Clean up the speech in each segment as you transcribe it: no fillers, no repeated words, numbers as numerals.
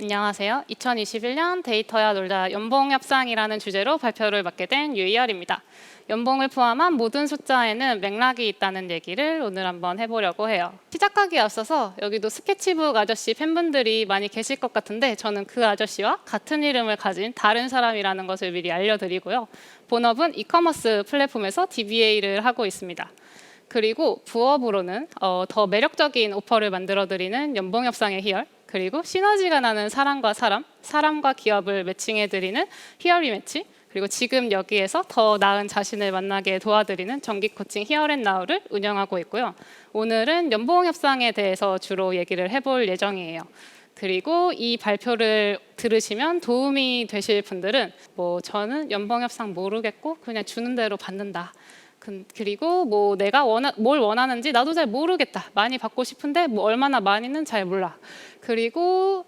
안녕하세요. 2021년 데이터야 놀자 연봉 협상이라는 주제로 발표를 맡게 된 유희열입니다. 연봉을 포함한 모든 숫자에는 맥락이 있다는 얘기를 오늘 한번 해보려고 해요. 시작하기에 앞서서 여기도 스케치북 아저씨 팬분들이 많이 계실 것 같은데 저는 그 아저씨와 같은 이름을 가진 다른 사람이라는 것을 미리 알려드리고요. 본업은 이커머스 플랫폼에서 DBA를 하고 있습니다. 그리고 부업으로는 더 매력적인 오퍼를 만들어드리는 연봉 협상의 희열, 그리고 시너지가 나는 사람과 사람, 사람과 기업을 매칭해드리는 희열이 매치, 그리고 지금 여기에서 더 나은 자신을 만나게 도와드리는 정기 코칭 히어앤나우를 운영하고 있고요. 오늘은 연봉 협상에 대해서 주로 얘기를 해볼 예정이에요. 그리고 이 발표를 들으시면 도움이 되실 분들은 저는 연봉 협상 모르겠고 그냥 주는 대로 받는다. 그리고 내가 뭘 원하는지 나도 잘 모르겠다. 많이 받고 싶은데 얼마나 많이는 잘 몰라. 그리고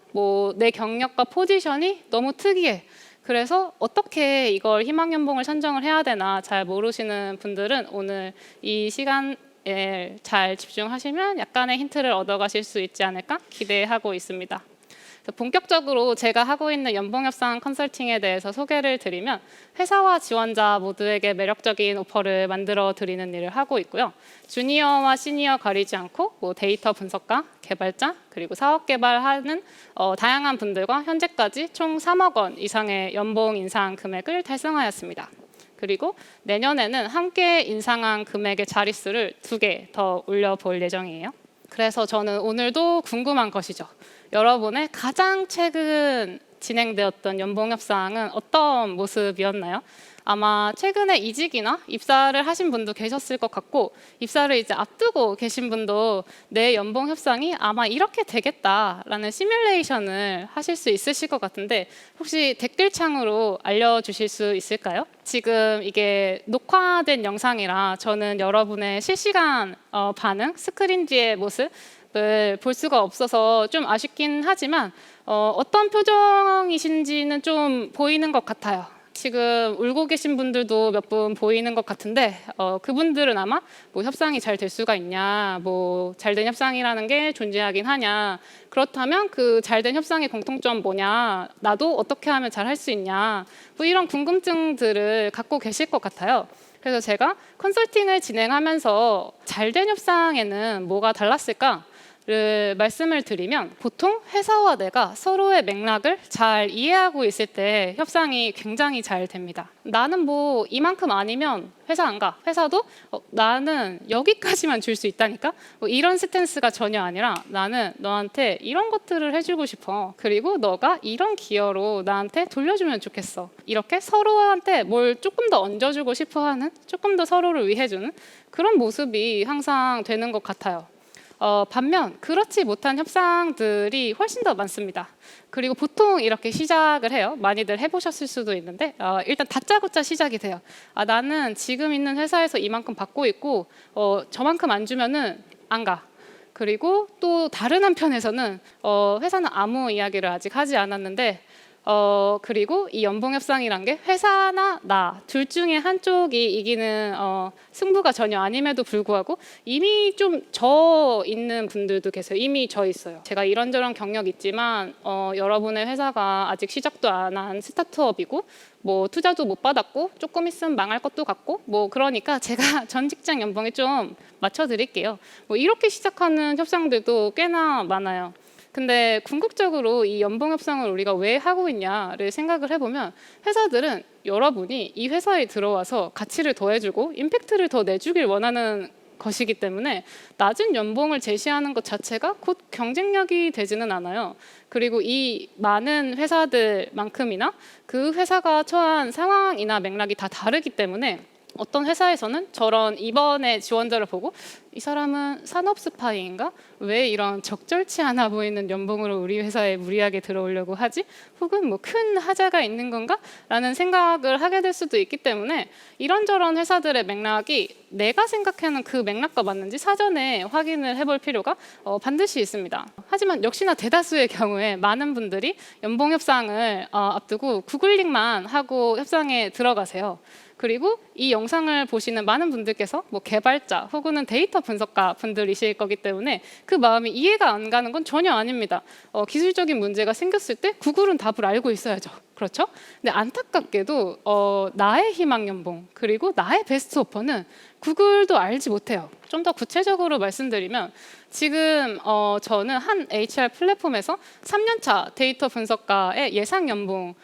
내 경력과 포지션이 너무 특이해. 그래서 어떻게 이걸 희망연봉을 선정을 해야 되나 잘 모르시는 분들은 오늘 이 시간에 잘 집중하시면 약간의 힌트를 얻어가실 수 있지 않을까 기대하고 있습니다. 본격적으로 제가 하고 있는 연봉협상 컨설팅에 대해서 소개를 드리면 회사와 지원자 모두에게 매력적인 오퍼를 만들어 드리는 일을 하고 있고요. 주니어와 시니어 가리지 않고 데이터 분석가, 개발자, 그리고 사업 개발하는 다양한 분들과 현재까지 총 3억 원 이상의 연봉 인상 금액을 달성하였습니다. 그리고 내년에는 함께 인상한 금액의 자릿수를 2개 더 올려볼 예정이에요. 그래서 저는 오늘도 궁금한 것이죠. 여러분의 가장 최근 진행되었던 연봉협상은 어떤 모습이었나요? 아마 최근에 이직이나 입사를 하신 분도 계셨을 것 같고 입사를 이제 앞두고 계신 분도 내 연봉 협상이 아마 이렇게 되겠다라는 시뮬레이션을 하실 수 있으실 것 같은데 혹시 댓글창으로 알려주실 수 있을까요? 지금 이게 녹화된 영상이라 저는 여러분의 실시간 반응, 스크린 뒤의 모습 볼 수가 없어서 좀 아쉽긴 하지만 어떤 표정이신지는 좀 보이는 것 같아요. 지금 울고 계신 분들도 몇 분 보이는 것 같은데 그분들은 아마 협상이 잘 될 수가 있냐, 잘된 협상이라는 게 존재하긴 하냐, 그렇다면 그 잘된 협상의 공통점 뭐냐, 나도 어떻게 하면 잘 할 수 있냐, 이런 궁금증들을 갖고 계실 것 같아요. 그래서 제가 컨설팅을 진행하면서 잘된 협상에는 뭐가 달랐을까? 를 말씀을 드리면 보통 회사와 내가 서로의 맥락을 잘 이해하고 있을 때 협상이 굉장히 잘 됩니다. 나는 이만큼 아니면 회사 안 가. 회사도 나는 여기까지만 줄 수 있다니까? 이런 스탠스가 전혀 아니라 나는 너한테 이런 것들을 해주고 싶어. 그리고 너가 이런 기여로 나한테 돌려주면 좋겠어. 이렇게 서로한테 뭘 조금 더 얹어주고 싶어하는, 조금 더 서로를 위해주는 그런 모습이 항상 되는 것 같아요. 반면 그렇지 못한 협상들이 훨씬 더 많습니다. 그리고 보통 이렇게 시작을 해요. 많이들 해보셨을 수도 있는데 일단 다짜고짜 시작이 돼요. 나는 지금 있는 회사에서 이만큼 받고 있고 저만큼 안 주면은 안 가. 그리고 또 다른 한편에서는 회사는 아무 이야기를 아직 하지 않았는데 그리고 이 연봉협상이란 게 회사나 나 둘 중에 한쪽이 이기는 승부가 전혀 아님에도 불구하고 이미 좀 져 있는 분들도 계세요. 이미 져 있어요. 제가 이런저런 경력 있지만 여러분의 회사가 아직 시작도 안 한 스타트업이고 투자도 못 받았고 조금 있으면 망할 것도 같고 그러니까 제가 전 직장 연봉에 좀 맞춰드릴게요. 이렇게 시작하는 협상들도 꽤나 많아요. 근데 궁극적으로 이 연봉 협상을 우리가 왜 하고 있냐를 생각을 해보면 회사들은 여러분이 이 회사에 들어와서 가치를 더해주고 임팩트를 더 내주길 원하는 것이기 때문에 낮은 연봉을 제시하는 것 자체가 곧 경쟁력이 되지는 않아요. 그리고 이 많은 회사들만큼이나 그 회사가 처한 상황이나 맥락이 다 다르기 때문에 어떤 회사에서는 저런 이번에 지원자를 보고 이 사람은 산업 스파이인가? 왜 이런 적절치 않아 보이는 연봉으로 우리 회사에 무리하게 들어오려고 하지? 혹은 큰 하자가 있는 건가? 라는 생각을 하게 될 수도 있기 때문에 이런저런 회사들의 맥락이 내가 생각하는 그 맥락과 맞는지 사전에 확인을 해볼 필요가 반드시 있습니다. 하지만 역시나 대다수의 경우에 많은 분들이 연봉 협상을 앞두고 구글링만 하고 협상에 들어가세요. 그리고 이 영상을 보시는 많은 분들께서 뭐 개발자 혹은 데이터 분석가 분들이실 거기 때문에 그 마음이 이해가 안 가는 건 전혀 아닙니다. 기술적인 문제가 생겼을 때 구글은 답을 알고 있어야죠. 그렇죠? 근데 안타깝게도 나의 희망 연봉 그리고 나의 베스트 오퍼는 구글도 알지 못해요. 좀 더 구체적으로 말씀드리면 지금 저는 한 HR 플랫폼에서 3년차 데이터 분석가의 예상 연봉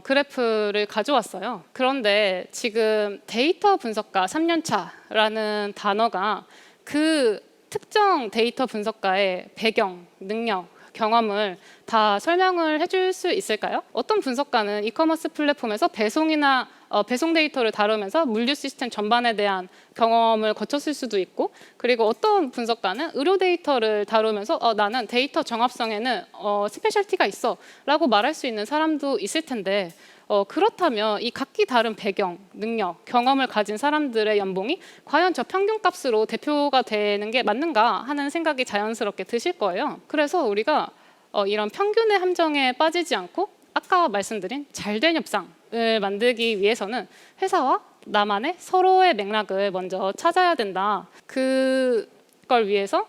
그래프를 가져왔어요. 그런데 지금 데이터 분석가 3년차라는 단어가 그 특정 데이터 분석가의 배경, 능력, 경험을 다 설명을 해줄 수 있을까요? 어떤 분석가는 이커머스 플랫폼에서 배송이나 배송 데이터를 다루면서 물류 시스템 전반에 대한 경험을 거쳤을 수도 있고, 그리고 어떤 분석가는 의료 데이터를 다루면서 나는 데이터 정합성에는 스페셜티가 있어 라고 말할 수 있는 사람도 있을 텐데, 그렇다면 이 각기 다른 배경, 능력, 경험을 가진 사람들의 연봉이 과연 저 평균값으로 대표가 되는 게 맞는가 하는 생각이 자연스럽게 드실 거예요. 그래서 우리가 이런 평균의 함정에 빠지지 않고 아까 말씀드린 잘된 협상을 만들기 위해서는 회사와 나만의 서로의 맥락을 먼저 찾아야 된다. 그걸 위해서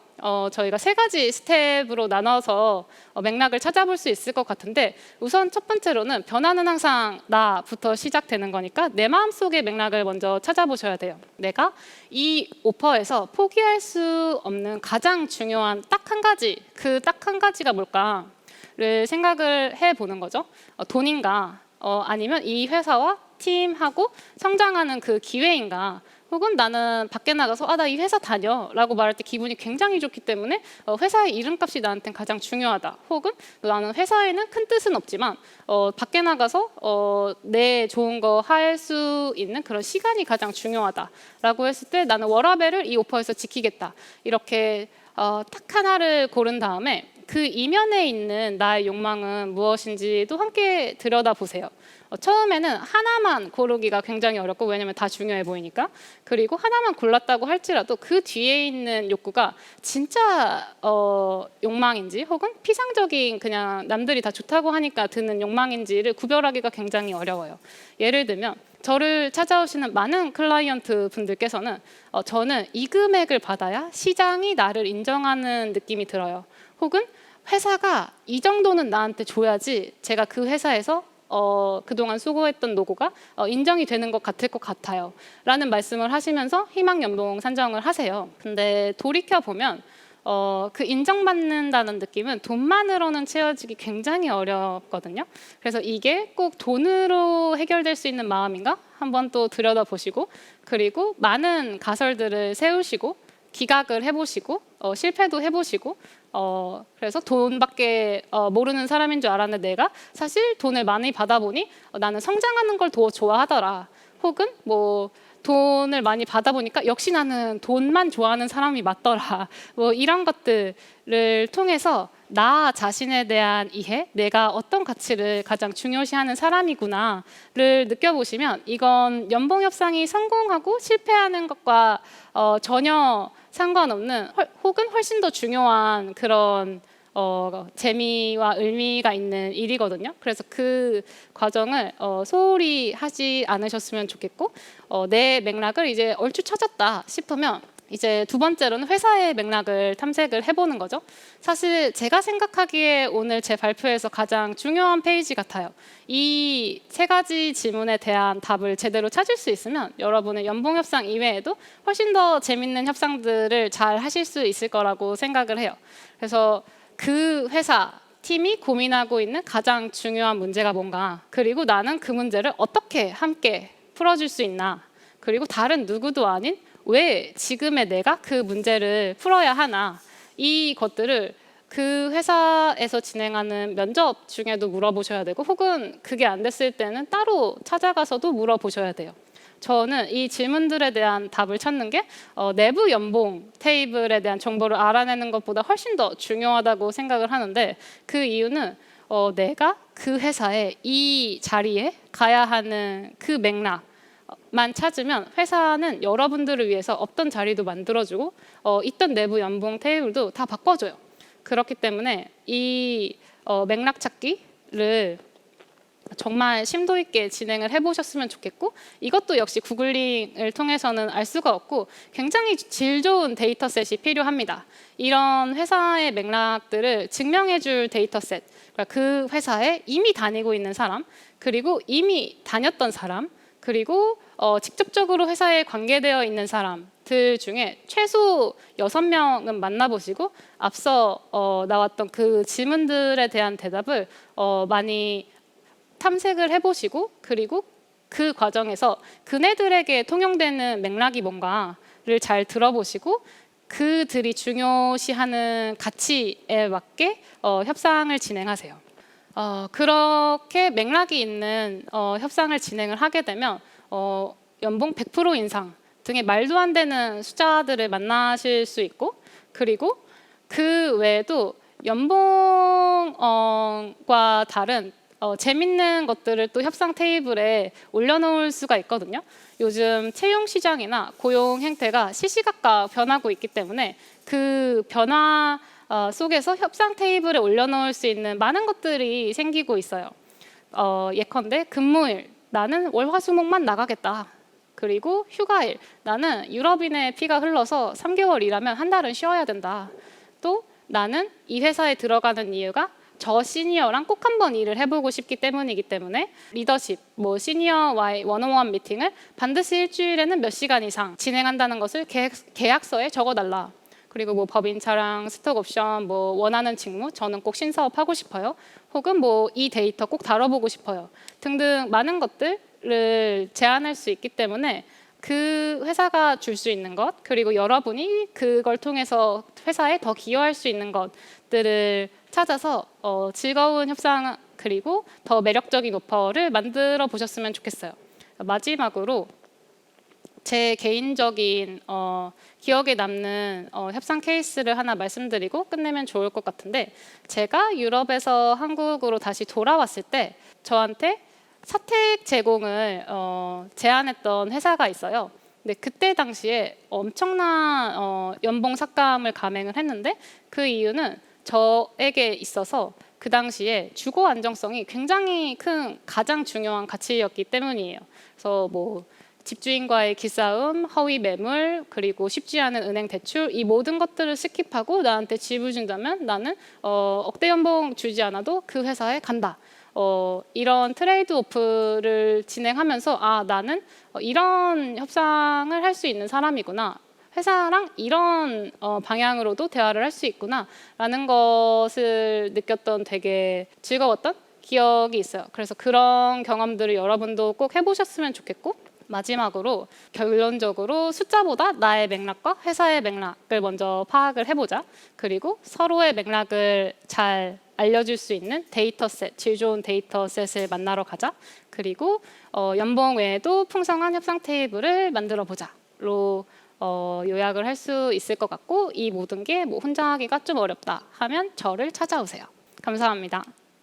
저희가 3가지 스텝으로 나눠서 맥락을 찾아볼 수 있을 것 같은데, 우선 첫 번째로는 변화는 항상 나부터 시작되는 거니까 내 마음속의 맥락을 먼저 찾아보셔야 돼요. 내가 이 오퍼에서 포기할 수 없는 가장 중요한 딱 한 가지, 그 딱 한 가지가 뭘까를 생각을 해보는 거죠. 돈인가? 아니면 이 회사와 팀하고 성장하는 그 기회인가? 혹은 나는 밖에 나가서 나 이 회사 다녀 라고 말할 때 기분이 굉장히 좋기 때문에 회사의 이름값이 나한테는 가장 중요하다. 혹은 나는 회사에는 큰 뜻은 없지만 밖에 나가서 내 좋은 거 할 수 있는 그런 시간이 가장 중요하다 라고 했을 때 나는 워라밸을 이 오퍼에서 지키겠다. 이렇게 딱 하나를 고른 다음에 그 이면에 있는 나의 욕망은 무엇인지도 함께 들여다보세요. 처음에는 하나만 고르기가 굉장히 어렵고, 왜냐면 다 중요해 보이니까. 그리고 하나만 골랐다고 할지라도 그 뒤에 있는 욕구가 진짜 욕망인지 혹은 피상적인 그냥 남들이 다 좋다고 하니까 드는 욕망인지를 구별하기가 굉장히 어려워요. 예를 들면 저를 찾아오시는 많은 클라이언트 분들께서는 저는 이 금액을 받아야 시장이 나를 인정하는 느낌이 들어요. 혹은 회사가 이 정도는 나한테 줘야지 제가 그 회사에서 그동안 수고했던 노고가 인정이 되는 것 같을 것 같아요 라는 말씀을 하시면서 희망 연봉 산정을 하세요. 근데 돌이켜보면 그 인정받는다는 느낌은 돈만으로는 채워지기 굉장히 어렵거든요. 그래서 이게 꼭 돈으로 해결될 수 있는 마음인가? 한번 또 들여다보시고, 그리고 많은 가설들을 세우시고 기각을 해보시고 실패도 해보시고, 그래서 돈밖에 모르는 사람인 줄 알았는데 내가 사실 돈을 많이 받아보니 나는 성장하는 걸 더 좋아하더라. 혹은 뭐 돈을 많이 받아보니까 역시 나는 돈만 좋아하는 사람이 맞더라. 뭐 이런 것들을 통해서 나 자신에 대한 이해, 내가 어떤 가치를 가장 중요시하는 사람이구나를 느껴보시면 이건 연봉 협상이 성공하고 실패하는 것과 전혀 상관없는 혹은 훨씬 더 중요한 그런 재미와 의미가 있는 일이거든요. 그래서 그 과정을 소홀히 하지 않으셨으면 좋겠고, 내 맥락을 이제 얼추 찾았다 싶으면 이제 두 번째로는 회사의 맥락을 탐색을 해보는 거죠. 사실 제가 생각하기에 오늘 제 발표에서 가장 중요한 페이지 같아요. 이 3가지 질문에 대한 답을 제대로 찾을 수 있으면 여러분은 연봉 협상 이외에도 훨씬 더 재밌는 협상들을 잘 하실 수 있을 거라고 생각을 해요. 그래서 그 회사, 팀이 고민하고 있는 가장 중요한 문제가 뭔가, 그리고 나는 그 문제를 어떻게 함께 풀어줄 수 있나, 그리고 다른 누구도 아닌 왜 지금의 내가 그 문제를 풀어야 하나, 이 것들을 그 회사에서 진행하는 면접 중에도 물어보셔야 되고, 혹은 그게 안 됐을 때는 따로 찾아가서도 물어보셔야 돼요. 저는 이 질문들에 대한 답을 찾는 게 내부 연봉 테이블에 대한 정보를 알아내는 것보다 훨씬 더 중요하다고 생각을 하는데, 그 이유는 내가 그 회사에 이 자리에 가야 하는 그 맥락만 찾으면 회사는 여러분들을 위해서 없던 자리도 만들어주고 있던 내부 연봉 테이블도 다 바꿔줘요. 그렇기 때문에 이 맥락 찾기를 정말 심도 있게 진행을 해보셨으면 좋겠고, 이것도 역시 구글링을 통해서는 알 수가 없고 굉장히 질 좋은 데이터셋이 필요합니다. 이런 회사의 맥락들을 증명해줄 데이터셋, 그러니까 그 회사에 이미 다니고 있는 사람, 그리고 이미 다녔던 사람, 그리고 직접적으로 회사에 관계되어 있는 사람들 중에 최소 6명은 만나보시고 앞서 나왔던 그 질문들에 대한 대답을 많이 탐색을 해보시고, 그리고 그 과정에서 그네들에게 통용되는 맥락이 뭔가를 잘 들어보시고 그들이 중요시하는 가치에 맞게 협상을 진행하세요. 그렇게 맥락이 있는 협상을 진행을 하게 되면 연봉 100% 인상 등의 말도 안 되는 숫자들을 만나실 수 있고, 그리고 그 외에도 연봉과 다른 재밌는 것들을 또 협상 테이블에 올려놓을 수가 있거든요. 요즘 채용 시장이나 고용 행태가 시시각각 변하고 있기 때문에 그 변화 속에서 협상 테이블에 올려놓을 수 있는 많은 것들이 생기고 있어요. 예컨대 근무일, 나는 월화수목만 나가겠다. 그리고 휴가일, 나는 유럽인의 피가 흘러서 3개월 일하면 한 달은 쉬어야 된다. 또 나는 이 회사에 들어가는 이유가 저 시니어랑 꼭 한번 일을 해보고 싶기 때문이기 때문에 리더십, 시니어와의 원어원 미팅을 반드시 일주일에는 몇 시간 이상 진행한다는 것을 계약서에 적어달라. 그리고 법인차랑 스톡옵션, 원하는 직무, 저는 꼭 신사업 하고 싶어요. 혹은 이 데이터 꼭 다뤄보고 싶어요. 등등 많은 것들을 제안할 수 있기 때문에 그 회사가 줄 수 있는 것, 그리고 여러분이 그걸 통해서 회사에 더 기여할 수 있는 것들을 찾아서 즐거운 협상, 그리고 더 매력적인 오퍼를 만들어 보셨으면 좋겠어요. 마지막으로 제 개인적인 기억에 남는 협상 케이스를 하나 말씀드리고 끝내면 좋을 것 같은데, 제가 유럽에서 한국으로 다시 돌아왔을 때 저한테 사택 제공을 제안했던 회사가 있어요. 근데 그때 당시에 엄청난 연봉 삭감을 감행을 했는데, 그 이유는 저에게 있어서 그 당시에 주거 안정성이 굉장히 큰 가장 중요한 가치였기 때문이에요. 그래서 집주인과의 기싸움, 허위 매물, 그리고 쉽지 않은 은행 대출, 이 모든 것들을 스킵하고 나한테 집을 준다면 나는 억대 연봉 주지 않아도 그 회사에 간다. 이런 트레이드 오프를 진행하면서 나는 이런 협상을 할 수 있는 사람이구나. 회사랑 이런 방향으로도 대화를 할 수 있구나 라는 것을 느꼈던 되게 즐거웠던 기억이 있어요. 그래서 그런 경험들을 여러분도 꼭 해보셨으면 좋겠고, 마지막으로 결론적으로 숫자보다 나의 맥락과 회사의 맥락을 먼저 파악을 해보자. 그리고 서로의 맥락을 잘 알려줄 수 있는 데이터셋, 질 좋은 데이터셋을 만나러 가자. 그리고 연봉 외에도 풍성한 협상 테이블을 만들어 보자로 요약을 할 수 있을 것 같고, 이 모든 게 혼자 하기가 좀 어렵다 하면 저를 찾아오세요. 감사합니다.